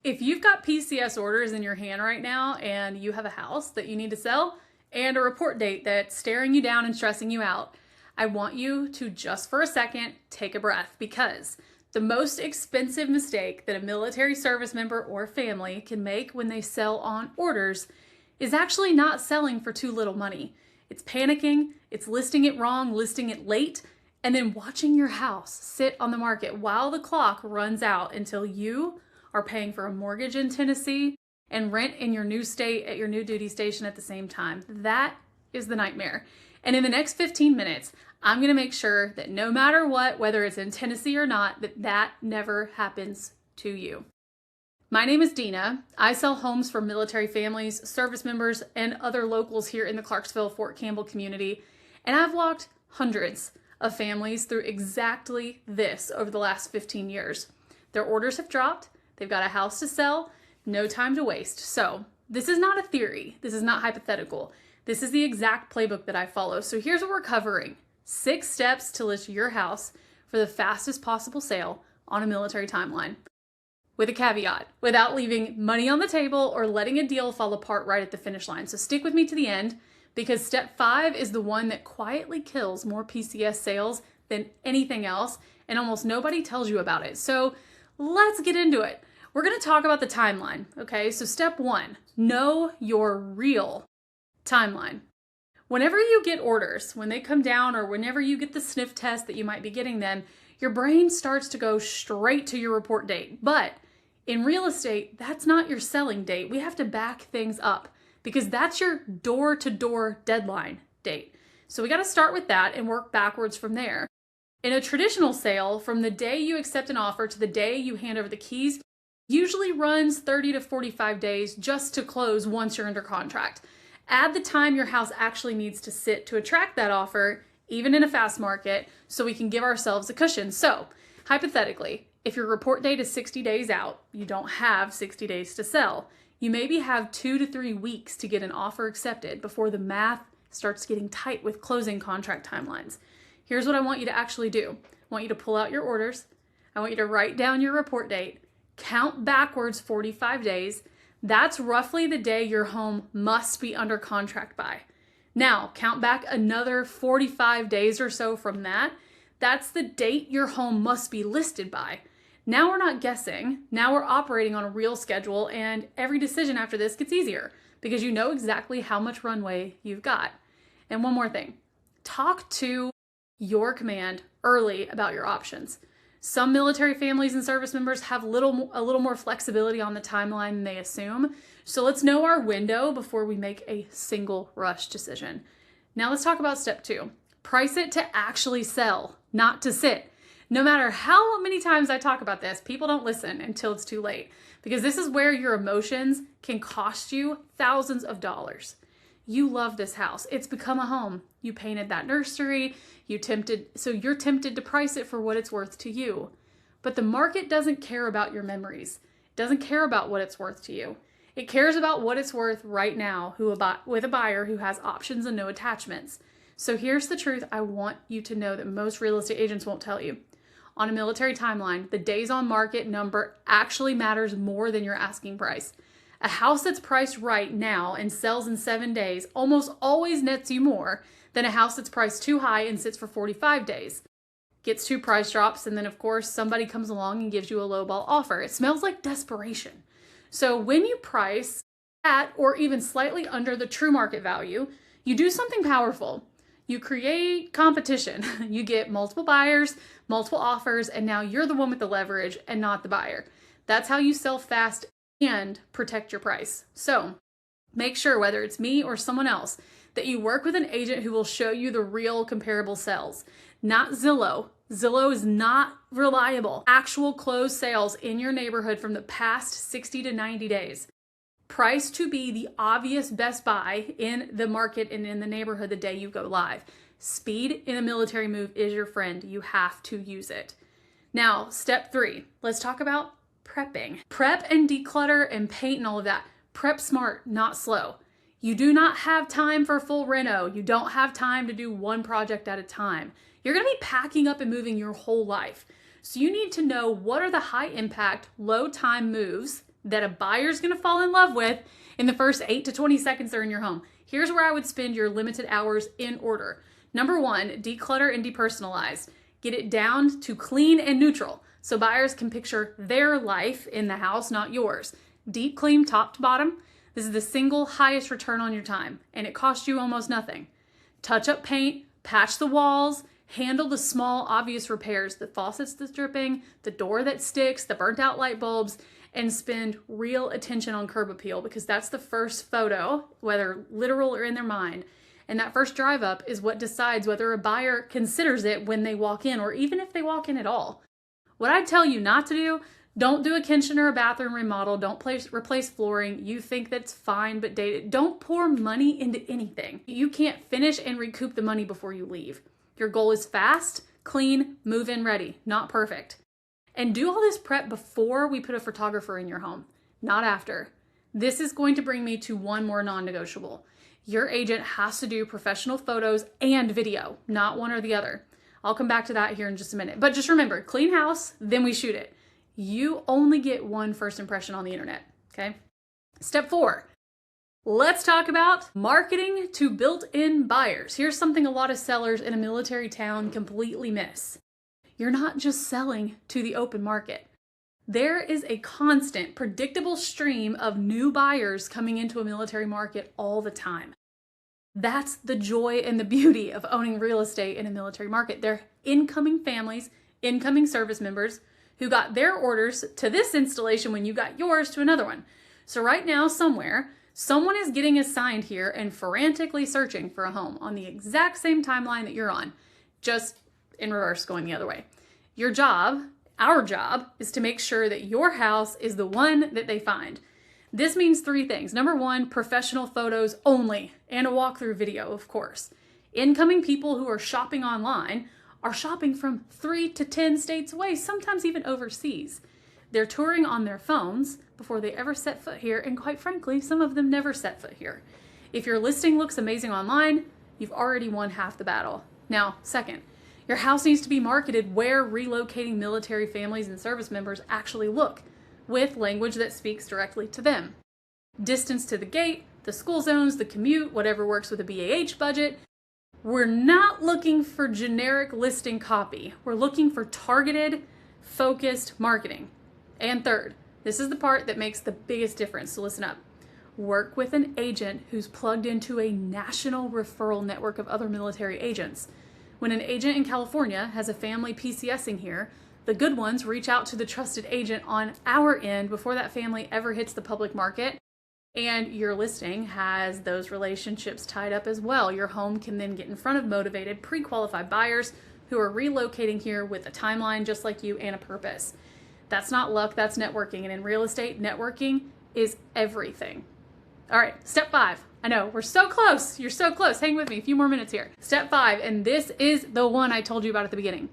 If you've got PCS orders in your hand right now and you have a house that you need to sell and a report date that's staring you down and stressing you out, I want you to just for a second take a breath, because the most expensive mistake that a military service member or family can make when they sell on orders is actually not selling for too little money. It's panicking, it's listing it wrong, listing it late, and then watching your house sit on the market while the clock runs out until you are paying for a mortgage in Tennessee and rent in your new state at your new duty station at the same time. That is the nightmare. And in the next 15 minutes, I'm gonna make sure that no matter what, whether it's in Tennessee or not, that never happens to you. My name is Dina. I sell homes for military families, service members, and other locals here in the Clarksville, Fort Campbell community. And I've walked hundreds of families through exactly this over the last 15 years. Their orders have dropped. They've got a house to sell, no time to waste. So this is not a theory. This is not hypothetical. This is the exact playbook that I follow. So here's what we're covering. 6 steps to list your house for the fastest possible sale on a military timeline. With a caveat, without leaving money on the table or letting a deal fall apart right at the finish line. So stick with me to the end, because step 5 is the one that quietly kills more PCS sales than anything else, and almost nobody tells you about it. So let's get into it. We're going to talk about the timeline, okay? So step 1, know your real timeline. Whenever you get orders, when they come down or whenever you get the sniff test that you might be getting them, your brain starts to go straight to your report date. But in real estate, that's not your selling date. We have to back things up because that's your door-to-door deadline date. So we got to start with that and work backwards from there. In a traditional sale, from the day you accept an offer to the day you hand over the keys, usually runs 30 to 45 days just to close once you're under contract. Add the time your house actually needs to sit to attract that offer, even in a fast market, so we can give ourselves a cushion. So, hypothetically, if your report date is 60 days out, you don't have 60 days to sell. You maybe have 2 to 3 weeks to get an offer accepted before the math starts getting tight with closing contract timelines. Here's what I want you to actually do. I want you to pull out your orders. I want you to write down your report date, count backwards 45 days. That's roughly the day your home must be under contract by. Now, count back another 45 days or so from that. That's the date your home must be listed by. Now we're not guessing. Now we're operating on a real schedule, and every decision after this gets easier because you know exactly how much runway you've got. And one more thing, talk to your command early about your options. Some military families and service members have a little more flexibility on the timeline than they assume. So let's know our window before we make a single rush decision. Now let's talk about step 2. Price it to actually sell, not to sit. No matter how many times I talk about this, people don't listen until it's too late, because this is where your emotions can cost you thousands of dollars. You love this house. It's become a home. You painted that nursery. You're tempted to price it for what it's worth to you. But the market doesn't care about your memories. It doesn't care about what it's worth to you. It cares about what it's worth right now with a buyer who has options and no attachments. So here's the truth I want you to know that most real estate agents won't tell you. On a military timeline, the days on market number actually matters more than your asking price. A house that's priced right now and sells in 7 days almost always nets you more than a house that's priced too high and sits for 45 days. Gets 2 price drops, and then of course somebody comes along and gives you a lowball offer. It smells like desperation. So when you price at or even slightly under the true market value, you do something powerful. You create competition. You get multiple buyers, multiple offers, and now you're the one with the leverage and not the buyer. That's how you sell fast and protect your price. So make sure, whether it's me or someone else, that you work with an agent who will show you the real comparable sales, not Zillow. Zillow is not reliable. Actual closed sales in your neighborhood from the past 60 to 90 days. Price to be the obvious best buy in the market and in the neighborhood the day you go live. Speed in a military move is your friend. You have to use it. Now, step 3, let's talk about prepping. Prep and declutter and paint and all of that. Prep smart, not slow. You do not have time for full reno. You don't have time to do one project at a time. You're going to be packing up and moving your whole life. So you need to know what are the high impact, low time moves that a buyer's gonna fall in love with in the first 8 to 20 seconds they're in your home. Here's where I would spend your limited hours in order. Number 1, declutter and depersonalize. Get it down to clean and neutral so buyers can picture their life in the house, not yours. Deep clean top to bottom. This is the single highest return on your time, and it costs you almost nothing. Touch up paint, patch the walls, handle the small obvious repairs, the faucets that's dripping, the door that sticks, the burnt out light bulbs, and spend real attention on curb appeal, because that's the first photo, whether literal or in their mind. And that first drive up is what decides whether a buyer considers it when they walk in, or even if they walk in at all. What I tell you not to do, don't do a kitchen or a bathroom remodel. Don't replace flooring. You think that's fine, but date it. Don't pour money into anything. You can't finish and recoup the money before you leave. Your goal is fast, clean, move-in ready, not perfect. And do all this prep before we put a photographer in your home, not after. This is going to bring me to one more non-negotiable. Your agent has to do professional photos and video, not one or the other. I'll come back to that here in just a minute. But just remember, clean house, then we shoot it. You only get one first impression on the internet, okay? Step 4, let's talk about marketing to built-in buyers. Here's something a lot of sellers in a military town completely miss. You're not just selling to the open market. There is a constant, predictable stream of new buyers coming into a military market all the time. That's the joy and the beauty of owning real estate in a military market. They're incoming families, incoming service members who got their orders to this installation when you got yours to another one. So right now, somewhere, someone is getting assigned here and frantically searching for a home on the exact same timeline that you're on, just in reverse, going the other way. Your job, our job, is to make sure that your house is the one that they find. This means 3 things. Number 1, professional photos only, and a walkthrough video, of course. Incoming people who are shopping online are shopping from 3 to 10 states away, sometimes even overseas. They're touring on their phones before they ever set foot here, and quite frankly, some of them never set foot here. If your listing looks amazing online, you've already won half the battle. Now, second, your house needs to be marketed where relocating military families and service members actually look, with language that speaks directly to them. Distance to the gate, the school zones, the commute, whatever works with a BAH budget. We're not looking for generic listing copy. We're looking for targeted, focused marketing. And third, this is the part that makes the biggest difference, so listen up. Work with an agent who's plugged into a national referral network of other military agents. When an agent in California has a family PCSing here, the good ones reach out to the trusted agent on our end before that family ever hits the public market. And your listing has those relationships tied up as well. Your home can then get in front of motivated, pre-qualified buyers who are relocating here with a timeline just like you and a purpose. That's not luck, that's networking. And in real estate, networking is everything. All right, step 5. I know, we're so close. You're so close. Hang with me, a few more minutes here. Step 5, and this is the one I told you about at the beginning.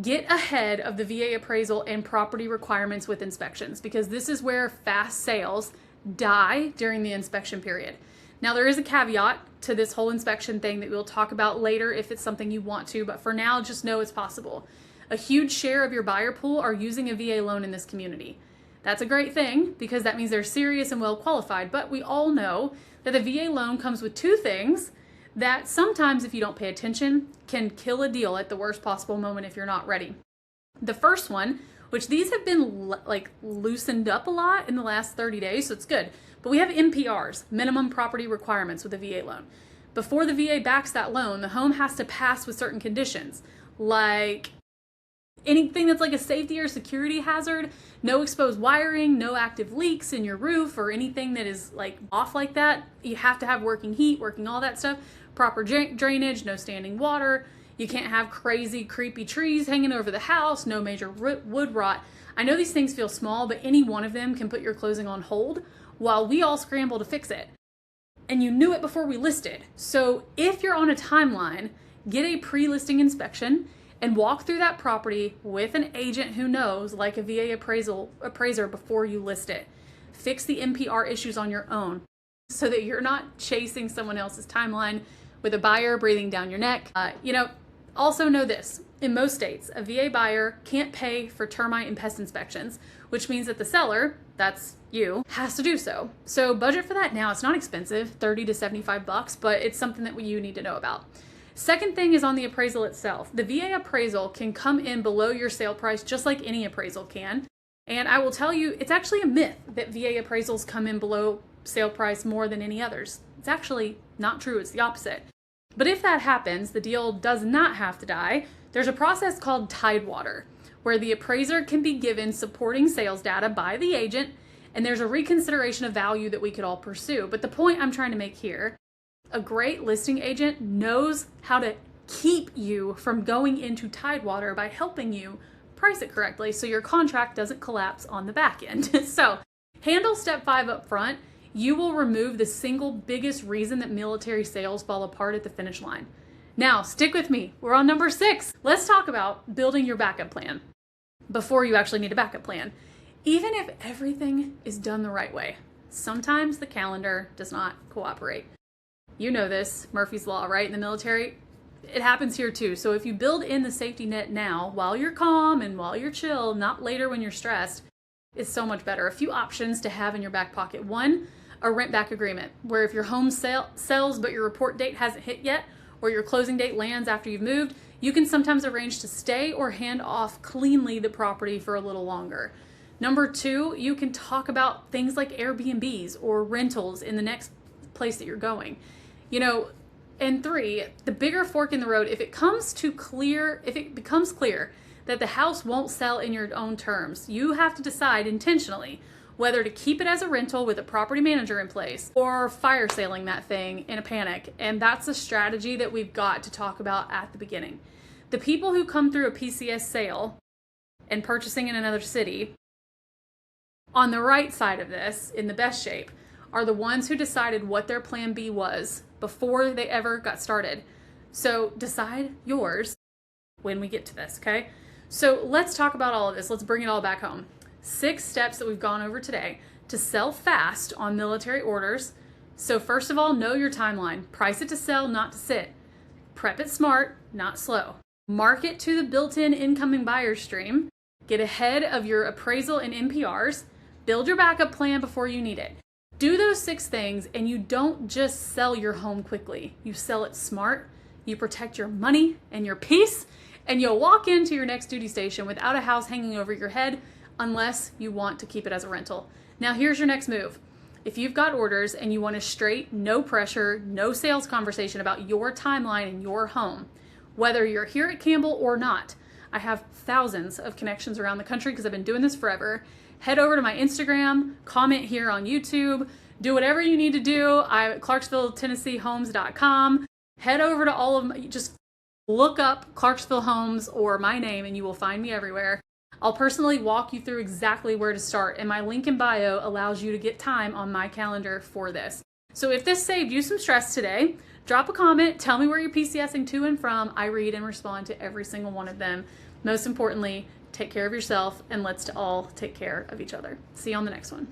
Get ahead of the VA appraisal and property requirements with inspections, because this is where fast sales die during the inspection period. Now, there is a caveat to this whole inspection thing that we'll talk about later if it's something you want to, but for now, just know it's possible. A huge share of your buyer pool are using a VA loan in this community. That's a great thing because that means they're serious and well qualified, but we all know that the VA loan comes with 2 things that sometimes, if you don't pay attention, can kill a deal at the worst possible moment if you're not ready. The first one, which these have been loosened up a lot in the last 30 days, so it's good. But we have MPRs, minimum property requirements with a VA loan. Before the VA backs that loan, the home has to pass with certain conditions, like anything that's like a safety or security hazard, no exposed wiring, no active leaks in your roof or anything that is like off like that. You have to have working heat, working all that stuff, proper drainage, no standing water. You can't have crazy, creepy trees hanging over the house, no major wood rot. I know these things feel small, but any one of them can put your closing on hold while we all scramble to fix it. And you knew it before we listed. So if you're on a timeline, get a pre-listing inspection and walk through that property with an agent who knows, like a VA appraiser, before you list it. Fix the NPR issues on your own so that you're not chasing someone else's timeline with a buyer breathing down your neck. Also know this, in most states, a VA buyer can't pay for termite and pest inspections, which means that the seller, that's you, has to do so. So budget for that now. It's not expensive, 30 to 75 bucks, but it's something that you need to know about. Second thing is on the appraisal itself. The VA appraisal can come in below your sale price just like any appraisal can. And I will tell you, it's actually a myth that VA appraisals come in below sale price more than any others. It's actually not true. It's the opposite. But if that happens, the deal does not have to die. There's a process called Tidewater, where the appraiser can be given supporting sales data by the agent, and there's a reconsideration of value that we could all pursue. But the point I'm trying to make here, a great listing agent knows how to keep you from going into Tidewater by helping you price it correctly so your contract doesn't collapse on the back end. So handle step 5 up front. You will remove the single biggest reason that military sales fall apart at the finish line. Now, stick with me. We're on number 6. Let's talk about building your backup plan before you actually need a backup plan. Even if everything is done the right way, sometimes the calendar does not cooperate. You know this, Murphy's Law, right? In the military, it happens here too. So if you build in the safety net now, while you're calm and while you're chill, not later when you're stressed, it's so much better. A few options to have in your back pocket. 1, a rent back agreement, where if your home sells but your report date hasn't hit yet, or your closing date lands after you've moved, you can sometimes arrange to stay or hand off cleanly the property for a little longer. Number 2, you can talk about things like Airbnbs or rentals in the next place that you're going. And 3, the bigger fork in the road, if it becomes clear that the house won't sell in your own terms, you have to decide intentionally whether to keep it as a rental with a property manager in place or fire saling that thing in a panic. And that's a strategy that we've got to talk about at the beginning. The people who come through a PCS sale and purchasing in another city on the right side of this, in the best shape, are the ones who decided what their plan B was before they ever got started. So decide yours when we get to this, okay? So let's talk about all of this. Let's bring it all back home. 6 steps that we've gone over today to sell fast on military orders. So first of all, know your timeline. Price it to sell, not to sit. Prep it smart, not slow. Market to the built-in incoming buyer stream. Get ahead of your appraisal and NPRs. Build your backup plan before you need it. Do those 6 things and you don't just sell your home quickly. You sell it smart, you protect your money and your peace, and you'll walk into your next duty station without a house hanging over your head unless you want to keep it as a rental. Now here's your next move. If you've got orders and you want a straight, no pressure, no sales conversation about your timeline and your home, whether you're here at Campbell or not, I have thousands of connections around the country because I've been doing this forever. Head over to my Instagram, comment here on YouTube, do whatever you need to do. I'm at ClarksvilleTennesseeHomes.com. Head over to all of my, just look up Clarksville Homes or my name and you will find me everywhere. I'll personally walk you through exactly where to start, and my link in bio allows you to get time on my calendar for this. So if this saved you some stress today, drop a comment, tell me where you're PCSing to and from. I read and respond to every single one of them. Most importantly, take care of yourself, and let's all take care of each other. See you on the next one.